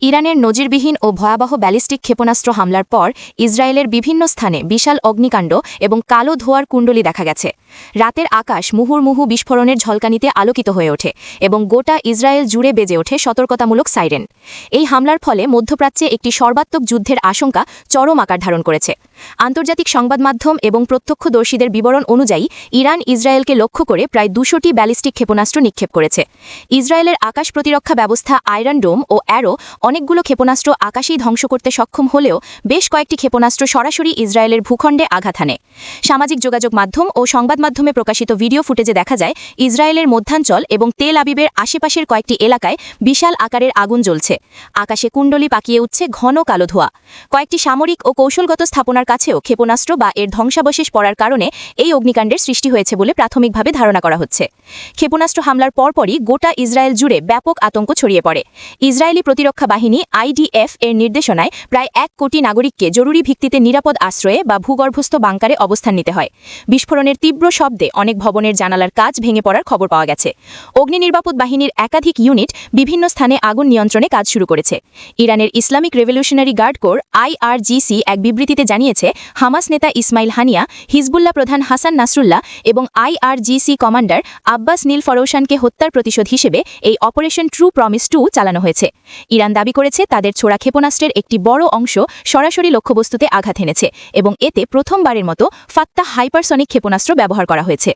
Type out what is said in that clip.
ইরানের নজিরবিহীন ও ভয়াবহ ব্যালিস্টিক ক্ষেপণাস্ত্র হামলার পর ইসরায়েলের বিভিন্ন স্থানে বিশাল অগ্নিকাণ্ড এবং কালো ধোঁয়ার কুণ্ডলী দেখা গেছে। রাতের আকাশ মুহুর্মুহু বিস্ফোরণের ঝলকানিতে আলোকিত হয়ে ওঠে এবং গোটা ইসরায়েল জুড়ে বেজে ওঠে সতর্কতামূলক সাইরেন। এই হামলার ফলে মধ্যপ্রাচ্যে একটি সর্বাত্মক যুদ্ধের আশঙ্কা চরম আকার ধারণ করেছে। আন্তর্জাতিক সংবাদ মাধ্যম এবং প্রত্যক্ষদর্শীদের বিবরণ অনুযায়ী ইরান ইসরায়েলকে লক্ষ্য করে প্রায় ২০০টি ব্যালিস্টিক ক্ষেপণাস্ত্র নিক্ষেপ করেছে। ইসরায়েলের আকাশ প্রতিরক্ষা ব্যবস্থা আয়রন ডোম ও অ্যারো অনেকগুলো ক্ষেপণাস্ত্র আকাশেই ধ্বংস করতে সক্ষম হলেও বেশ কয়েকটি ক্ষেপণাস্ত্র সরাসরি ইসরায়েলের ভূখণ্ডে আঘাত হানে। সামাজিক যোগাযোগ মাধ্যম ও সংবাদ মাধ্যমে প্রকাশিত ভিডিও ফুটেজে দেখা যায় ইসরায়েলের মধ্যাঞ্চল এবং তেল আবিবের আশেপাশের কয়েকটি এলাকায় বিশাল আকারের আগুন জ্বলছে। আকাশে কুণ্ডলী পাকিয়ে উঠছে ঘন কালো ধোঁয়া। কয়েকটি সামরিক ও কৌশলগত স্থাপনার কাছেও ক্ষেপণাস্ত্র বা এর ধ্বংসাবশেষ পড়ার কারণে এই অগ্নিকাণ্ডের সৃষ্টি হয়েছে বলে প্রাথমিকভাবে ধারণা করা হচ্ছে। ক্ষেপণাস্ত্র হামলার পরপরই গোটা ইসরায়েল জুড়ে ব্যাপক আতঙ্ক ছড়িয়ে পড়ে। ইসরায়েলি প্রতিরক্ষা বাহিনী IDF এর নির্দেশনায় প্রায় ১ কোটি নাগরিককে জরুরি ভিত্তিতে নিরাপদ আশ্রয়ে বা ভূগর্ভস্থ বাংকারে অবস্থান নিতে হয়। বিস্ফোরণের তীব্র শব্দে অনেক ভবনের জানালার কাচ ভেঙে পড়ার খবর পাওয়া গেছে। অগ্নি নির্বাপদ বাহিনীর একাধিক ইউনিট বিভিন্ন স্থানে আগুন নিয়ন্ত্রণে কাজ শুরু করেছে। ইরানের Islamic revolutionary guard corps IRGC এক বিবৃতিতে জানিয়েছে, হামাস নেতা ইসমাইল হানিয়া, হিজবুল্লাহ প্রধান হাসান নাসরুল্লাহ এবং IRGC কমান্ডার আব্বাস নীল ফরৌশানকে হত্যার প্রতিশোধ হিসেবে এই অপারেশন ট্রু প্রমিস 2 চালানো হয়েছে। ইরান দাবি করেছে তাদের ছোড়া ক্ষেপণাস্ত্রের একটি বড় অংশ সরাসরি লক্ষ্যবস্তুতে আঘাত হেনেছে এবং এতে প্রথমবারের মতো ফাত্তাহ হাইপারসনিক ক্ষেপণাস্ত্র ব্যবহার করা হয়েছে।